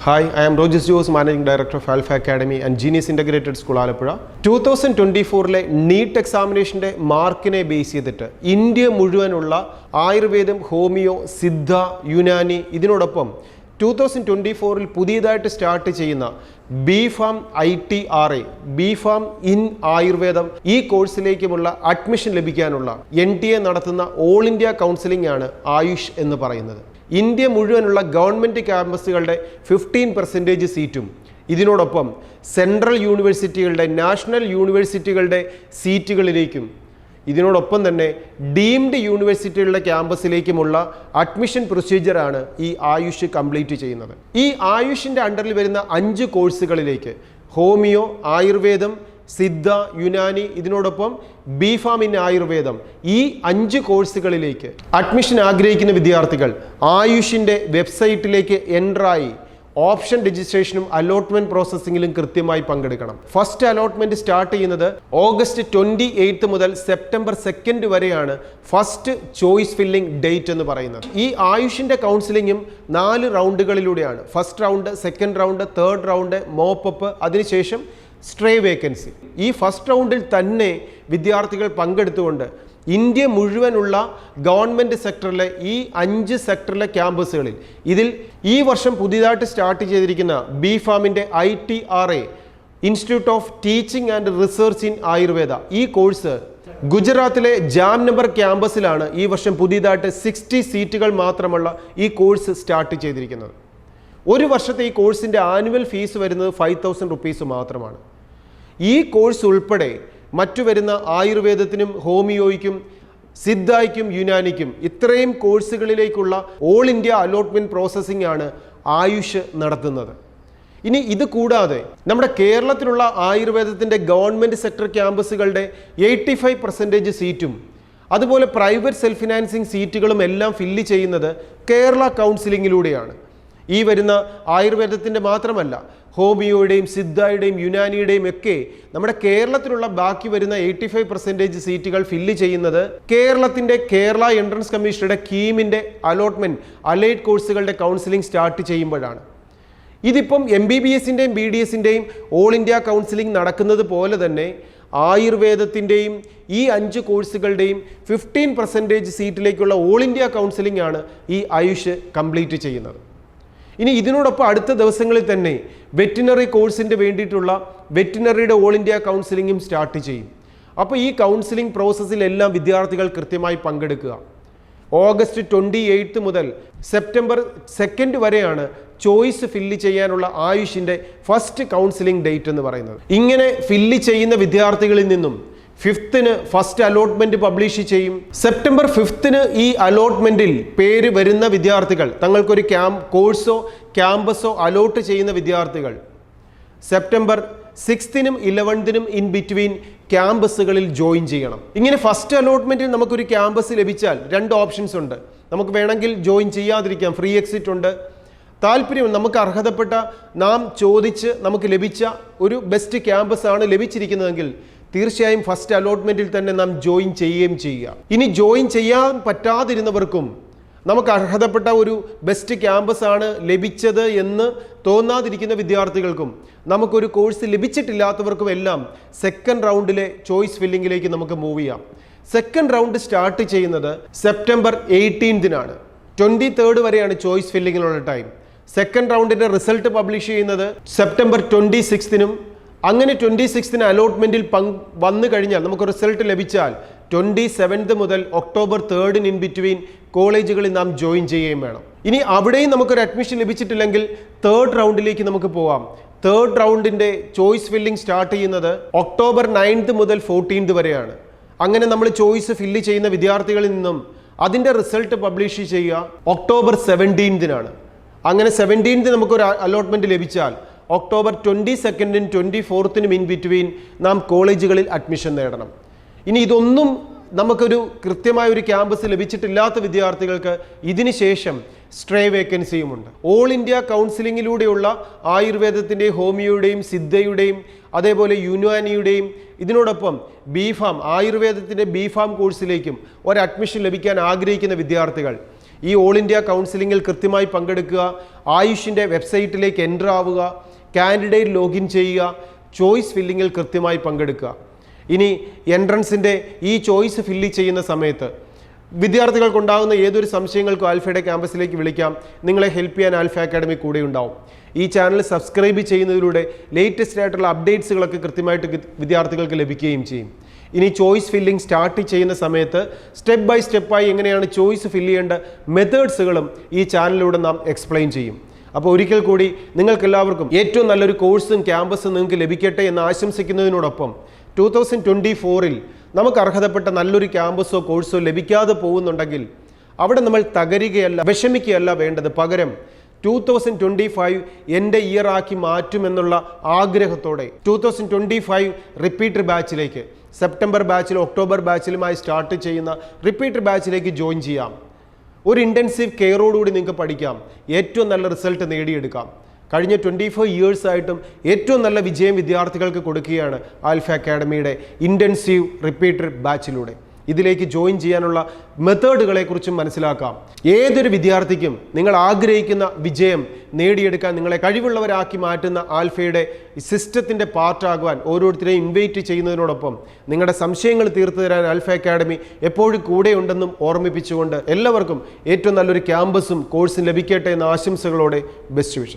Hi, I am Rogis Jose, Managing Director of Alpha Academy and Genius Integrated School Alappuzha. 2024 NEET എക്സാമിനേഷൻ്റെ മാർക്കിനെ base ചെയ്തിട്ട് India മുഴുവനുള്ള ആയുർവേദം, homeo, Siddha, Unani ഇതിനോടൊപ്പം 2024 പുതിയതായിട്ട് സ്റ്റാർട്ട് ചെയ്യുന്ന ബി.ഫാം ITRA, ബി.ഫാം ഇൻ ആയുർവേദം ഈ കോഴ്സിലേക്കുമുള്ള അഡ്മിഷൻ ലഭിക്കാനുള്ള NTA നടത്തുന്ന ഓൾ ഇന്ത്യ കൗൺസിലിംഗ് ആണ് ആയുഷ് എന്ന് പറയുന്നത്. ഇന്ത്യ മുഴുവനുള്ള ഗവൺമെൻറ് ക്യാമ്പസുകളുടെ 15% സീറ്റും ഇതിനോടൊപ്പം സെൻട്രൽ യൂണിവേഴ്സിറ്റികളുടെ, നാഷണൽ യൂണിവേഴ്സിറ്റികളുടെ സീറ്റുകളിലേക്കും ഇതിനോടൊപ്പം തന്നെ ഡീംഡ് യൂണിവേഴ്സിറ്റികളുടെ ക്യാമ്പസിലേക്കുമുള്ള അഡ്മിഷൻ പ്രൊസീജിയറാണ് ഈ ആയുഷ് കംപ്ലീറ്റ് ചെയ്യുന്നത്. ഈ ആയുഷിൻ്റെ അണ്ടറിൽ വരുന്ന 5 കോഴ്സുകളിലേക്ക് ഹോമിയോ, ആയുർവേദം, സിദ്ധ, യുനാനി ഇതിനോടൊപ്പം ബി.ഫാം ഇൻ ആയുർവേദം ഈ 5 കോഴ്സുകളിലേക്ക് അഡ്മിഷൻ ആഗ്രഹിക്കുന്ന വിദ്യാർത്ഥികൾ ആയുഷിൻ്റെ വെബ്സൈറ്റിലേക്ക് എൻട്രായി ഓപ്ഷൻ രജിസ്ട്രേഷനും അലോട്ട്മെന്റ് പ്രോസസ്സിംഗിലും കൃത്യമായി പങ്കെടുക്കണം. ഫസ്റ്റ് അലോട്ട്മെന്റ് സ്റ്റാർട്ട് ചെയ്യുന്നത് ഓഗസ്റ്റ് 28 മുതൽ സെപ്റ്റംബർ 2 വരെയാണ് ഫസ്റ്റ് ചോയ്സ് ഫില്ലിംഗ് ഡേറ്റ് എന്ന് പറയുന്നത്. ഈ ആയുഷിൻ്റെ കൗൺസിലിങ്ങും 4 റൗണ്ടുകളിലൂടെയാണ്. First round, second round, third round, mop up, അതിനുശേഷം സ്ട്രേ വേക്കൻസി. ഈ ഫസ്റ്റ് റൗണ്ടിൽ തന്നെ വിദ്യാർത്ഥികൾ പങ്കെടുത്തുകൊണ്ട് ഇന്ത്യ മുഴുവനുള്ള ഗവൺമെൻറ് സെക്ടറിലെ ഈ 5 സെക്ടറിലെ ക്യാമ്പസുകളിൽ ഇതിൽ ഈ വർഷം പുതിയതായിട്ട് സ്റ്റാർട്ട് ചെയ്തിരിക്കുന്ന ബി.ഫാമിൻ്റെ ITRA, institute of teaching and research in Ayurveda ഈ കോഴ്സ് ഗുജറാത്തിലെ ജാംനഗർ ക്യാമ്പസിലാണ് ഈ വർഷം പുതിയതായിട്ട് 60 സീറ്റുകൾ മാത്രമുള്ള ഈ കോഴ്സ് സ്റ്റാർട്ട് ചെയ്തിരിക്കുന്നത്. ഒരു വർഷത്തെ ഈ കോഴ്സിൻ്റെ ആനുവൽ ഫീസ് വരുന്നത് 5,000 റുപ്പീസ് മാത്രമാണ്. ഈ കോഴ്സ് ഉൾപ്പെടെ മറ്റു വരുന്ന ആയുർവേദത്തിനും, ഹോമിയോയ്ക്കും, സിദ്ധായ്ക്കും, യുനാനിക്കും ഇത്രയും കോഴ്സുകളിലേക്കുള്ള ഓൾ ഇന്ത്യ അലോട്ട്മെൻറ്റ് പ്രോസസ്സിംഗ് ആണ് ആയുഷ് നടത്തുന്നത്. ഇനി ഇത് കൂടാതെ നമ്മുടെ കേരളത്തിലുള്ള ആയുർവേദത്തിൻ്റെ ഗവൺമെൻറ് സെക്ടർ ക്യാമ്പസുകളുടെ 85% സീറ്റും അതുപോലെ പ്രൈവറ്റ് സെൽഫ് ഫിനാൻസിങ് സീറ്റുകളും എല്ലാം ഫില്ല് ചെയ്യുന്നത് കേരള കൗൺസിലിങ്ങിലൂടെയാണ്. ഈ വരുന്ന ആയുർവേദത്തിൻ്റെ മാത്രമല്ല, ഹോമിയോയുടെയും സിദ്ധയുടെയും യുനാനിയുടെയും ഒക്കെ നമ്മുടെ കേരളത്തിലുള്ള ബാക്കി വരുന്ന 85% സീറ്റുകൾ ഫില്ല് ചെയ്യുന്നത് കേരള എൻട്രൻസ് കമ്മീഷനുടെ കീമിൻ്റെ അലോട്ട്മെൻറ്റ് അലൈഡ് കോഴ്സുകളുടെ കൗൺസിലിംഗ് സ്റ്റാർട്ട് ചെയ്യുമ്പോഴാണ്. ഇതിപ്പം MBBSൻ്റെയും BDSൻ്റെയും ഓൾ ഇന്ത്യ കൗൺസിലിംഗ് നടക്കുന്നത് പോലെ തന്നെ ആയുർവേദത്തിൻ്റെയും ഈ 5 കോഴ്സുകളുടെയും 15% സീറ്റിലേക്കുള്ള ഓൾ ഇന്ത്യ കൗൺസിലിംഗ് ആണ് ഈ ആയുഷ് കംപ്ലീറ്റ് ചെയ്യുന്നത്. ഇനി ഇതിനോടൊപ്പം അടുത്ത ദിവസങ്ങളിൽ തന്നെ വെറ്റിനറി കോഴ്സിൻ്റെ വേണ്ടിയിട്ടുള്ള വെറ്റിനറിയുടെ ഓൾ ഇന്ത്യ കൗൺസിലിങ്ങും സ്റ്റാർട്ട് ചെയ്യും. അപ്പോൾ ഈ കൗൺസിലിംഗ് പ്രോസസ്സിലെല്ലാം വിദ്യാർത്ഥികൾ കൃത്യമായി പങ്കെടുക്കുക. ഓഗസ്റ്റ് 28 മുതൽ സെപ്റ്റംബർ 2 വരെയാണ് ചോയ്സ് ഫില്ല് ചെയ്യാനുള്ള ആയുഷിൻ്റെ ഫസ്റ്റ് കൗൺസിലിംഗ് ഡേറ്റ് എന്ന് പറയുന്നത്. ഇങ്ങനെ ഫില്ല് ചെയ്യുന്ന വിദ്യാർത്ഥികളിൽ നിന്നും 5th ഫസ്റ്റ് അലോട്ട്മെന്റ് പബ്ലിഷ് ചെയ്യും. സെപ്റ്റംബർ 5 ഈ അലോട്ട്മെന്റിൽ പേര് വരുന്ന വിദ്യാർത്ഥികൾ, തങ്ങൾക്കൊരു കോഴ്സോ ക്യാമ്പസോ അലോട്ട് ചെയ്യുന്ന വിദ്യാർത്ഥികൾ സെപ്റ്റംബർ 6 11 ഇൻ ബിറ്റ്വീൻ ക്യാമ്പസുകളിൽ ജോയിൻ ചെയ്യണം. ഇങ്ങനെ ഫസ്റ്റ് അലോട്ട്മെന്റിൽ നമുക്കൊരു ക്യാമ്പസ് ലഭിച്ചാൽ 2 ഓപ്ഷൻസ് ഉണ്ട്. നമുക്ക് വേണമെങ്കിൽ ജോയിൻ ചെയ്യാതിരിക്കാം, ഫ്രീ എക്സിറ്റ് ഉണ്ട്. താല്പര്യം നമുക്ക് അർഹതപ്പെട്ട നാം ചോദിച്ച് നമുക്ക് ലഭിച്ച ഒരു ബെസ്റ്റ് ക്യാമ്പസ് ആണ് ലഭിച്ചിരിക്കുന്നതെങ്കിൽ തീർച്ചയായും ഫസ്റ്റ് അലോട്ട്മെന്റിൽ തന്നെ നാം ജോയിൻ ചെയ്യുകയും ചെയ്യുക. ഇനി ജോയിൻ ചെയ്യാൻ പറ്റാതിരുന്നവർക്കും നമുക്ക് അർഹതപ്പെട്ട ഒരു ബെസ്റ്റ് ക്യാമ്പസ് ആണ് ലഭിച്ചത് എന്ന് തോന്നാതിരിക്കുന്ന വിദ്യാർത്ഥികൾക്കും നമുക്കൊരു കോഴ്സ് ലഭിച്ചിട്ടില്ലാത്തവർക്കും എല്ലാം സെക്കൻഡ് റൗണ്ടിലെ ചോയ്സ് ഫില്ലിങ്ങിലേക്ക് നമുക്ക് മൂവ് ചെയ്യാം. സെക്കൻഡ് റൗണ്ട് സ്റ്റാർട്ട് ചെയ്യുന്നത് സെപ്റ്റംബർ 18 23 വരെയാണ് ചോയ്സ് ഫില്ലിങ്ങിനുള്ള ടൈം. സെക്കൻഡ് റൗണ്ടിൻ്റെ റിസൾട്ട് പബ്ലിഷ് ചെയ്യുന്നത് സെപ്റ്റംബർ 26 അങ്ങനെ 26 അലോട്ട്മെന്റിൽ വന്നു കഴിഞ്ഞാൽ നമുക്ക് റിസൾട്ട് ലഭിച്ചാൽ 27 മുതൽ ഒക്ടോബർ 3 ഇൻ ബിറ്റ്വീൻ കോളേജുകളിൽ നാം ജോയിൻ ചെയ്യുകയും വേണം. ഇനി അവിടെയും നമുക്കൊരു അഡ്മിഷൻ ലഭിച്ചിട്ടില്ലെങ്കിൽ തേർഡ് റൗണ്ടിലേക്ക് നമുക്ക് പോവാം. തേർഡ് റൗണ്ടിൻ്റെ ചോയ്സ് ഫില്ലിംഗ് സ്റ്റാർട്ട് ചെയ്യുന്നത് ഒക്ടോബർ 9 മുതൽ 14 വരെയാണ്. അങ്ങനെ നമ്മൾ ചോയ്സ് ഫില്ല് ചെയ്യുന്ന വിദ്യാർത്ഥികളിൽ നിന്നും അതിൻ്റെ റിസൾട്ട് പബ്ലിഷ് ചെയ്യുക ഒക്ടോബർ 17 അങ്ങനെ 17 നമുക്കൊരു അലോട്ട്മെന്റ് ലഭിച്ചാൽ ഒക്ടോബർ 22 24 ഇൻ ബിറ്റ്വീൻ നാം കോളേജുകളിൽ അഡ്മിഷൻ നേടണം. ഇനി ഇതൊന്നും നമുക്കൊരു കൃത്യമായ ഒരു ക്യാമ്പസ് ലഭിച്ചിട്ടില്ലാത്ത വിദ്യാർത്ഥികൾക്ക് ഇതിന് ശേഷം സ്ട്രേ വേക്കൻസിയുമുണ്ട്. ഓൾ ഇന്ത്യ കൗൺസിലിങ്ങിലൂടെയുള്ള ആയുർവേദത്തിൻ്റെയും ഹോമിയോയുടെയും സിദ്ധയുടെയും അതേപോലെ യുനാനിയുടെയും ഇതിനോടൊപ്പം ബി.ഫാം ആയുർവേദത്തിൻ്റെ ബി.ഫാം കോഴ്സിലേക്കും ഒരു അഡ്മിഷൻ ലഭിക്കാൻ ആഗ്രഹിക്കുന്ന വിദ്യാർത്ഥികൾ ഈ ഓൾ ഇന്ത്യ കൗൺസിലിങ്ങിൽ കൃത്യമായി പങ്കെടുക്കുക, ആയുഷിൻ്റെ വെബ്സൈറ്റിലേക്ക് എൻ്റർ ആവുക, കാൻഡിഡേറ്റ് ലോഗിൻ ചെയ്യുക, ചോയ്സ് ഫില്ലിങ്ങിൽ കൃത്യമായി പങ്കെടുക്കുക. ഇനി എൻട്രൻസിൻ്റെ ഈ ചോയ്സ് ഫില്ല് ചെയ്യുന്ന സമയത്ത് വിദ്യാർത്ഥികൾക്കുണ്ടാകുന്ന ഏതൊരു സംശയങ്ങൾക്കും ആൽഫയുടെ ക്യാമ്പസിലേക്ക് വിളിക്കാം. നിങ്ങളെ ഹെൽപ്പ് ചെയ്യാൻ ആൽഫ അക്കാഡമി കൂടെ ഉണ്ടാവും. ഈ ചാനൽ സബ്സ്ക്രൈബ് ചെയ്യുന്നതിലൂടെ ലേറ്റസ്റ്റ് ആയിട്ടുള്ള അപ്ഡേറ്റ്സുകളൊക്കെ കൃത്യമായിട്ട് വിദ്യാർത്ഥികൾക്ക് ലഭിക്കുകയും ചെയ്യും. ഇനി ചോയ്സ് ഫില്ലിംഗ് സ്റ്റാർട്ട് ചെയ്യുന്ന സമയത്ത് സ്റ്റെപ്പ് ബൈ സ്റ്റെപ്പായി എങ്ങനെയാണ് ചോയ്സ് ഫില്ല് ചെയ്യേണ്ട മെത്തേഡ്സുകളും ഈ ചാനലിലൂടെ നാം എക്സ്പ്ലെയിൻ ചെയ്യും. അപ്പോൾ ഒരിക്കൽ കൂടി നിങ്ങൾക്കെല്ലാവർക്കും ഏറ്റവും നല്ലൊരു കോഴ്സും ക്യാമ്പസും നിങ്ങൾക്ക് ലഭിക്കട്ടെ എന്ന് ആശംസിക്കുന്നതിനോടൊപ്പം 2024 നമുക്ക് അർഹതപ്പെട്ട നല്ലൊരു ക്യാമ്പസോ കോഴ്സോ ലഭിക്കാതെ പോകുന്നുണ്ടെങ്കിൽ അവിടെ നമ്മൾ തകരുകയല്ല, വിഷമിക്കുകയല്ല വേണ്ടത്. പകരം 2025 എൻ്റെ ഇയർ ആക്കി മാറ്റുമെന്നുള്ള ആഗ്രഹത്തോടെ 2025 റിപ്പീറ്റർ ബാച്ചിലേക്ക്, സെപ്റ്റംബർ ബാച്ചിലും ഒക്ടോബർ ബാച്ചിലുമായി സ്റ്റാർട്ട് ചെയ്യുന്ന റിപ്പീറ്റർ ബാച്ചിലേക്ക് ജോയിൻ ചെയ്യാം. ഒരു ഇൻറ്റൻസീവ് കെയറോടുകൂടി നിങ്ങൾക്ക് പഠിക്കാം, ഏറ്റവും നല്ല റിസൾട്ട് നേടിയെടുക്കാം. കഴിഞ്ഞ 24 ഇയേഴ്സായിട്ടും ഏറ്റവും നല്ല വിജയം വിദ്യാർത്ഥികൾക്ക് കൊടുക്കുകയാണ് ആൽഫ അക്കാഡമിയുടെ ഇൻറ്റൻസീവ് റിപ്പീറ്റർ ബാച്ചിലൂടെ. ഇതിലേക്ക് ജോയിൻ ചെയ്യാനുള്ള മെത്തേഡുകളെക്കുറിച്ചും മനസ്സിലാക്കാം. ഏതൊരു വിദ്യാർത്ഥിക്കും നിങ്ങൾ ആഗ്രഹിക്കുന്ന വിജയം നേടിയെടുക്കാൻ നിങ്ങളെ കഴിവുള്ളവരാക്കി മാറ്റുന്ന ആൽഫയുടെ സിസ്റ്റത്തിൻ്റെ പാർട്ടാകുവാൻ ഓരോരുത്തരെയും ഇൻവൈറ്റ് ചെയ്യുന്നതിനോടൊപ്പം നിങ്ങളുടെ സംശയങ്ങൾ തീർത്തു തരാൻ ആൽഫ അക്കാഡമി എപ്പോഴും കൂടെയുണ്ടെന്നും ഓർമ്മിപ്പിച്ചുകൊണ്ട് എല്ലാവർക്കും ഏറ്റവും നല്ലൊരു ക്യാമ്പസും കോഴ്സും ലഭിക്കട്ടെ എന്ന ആശംസകളോടെ ബെസ്റ്റ് വിഷസ്.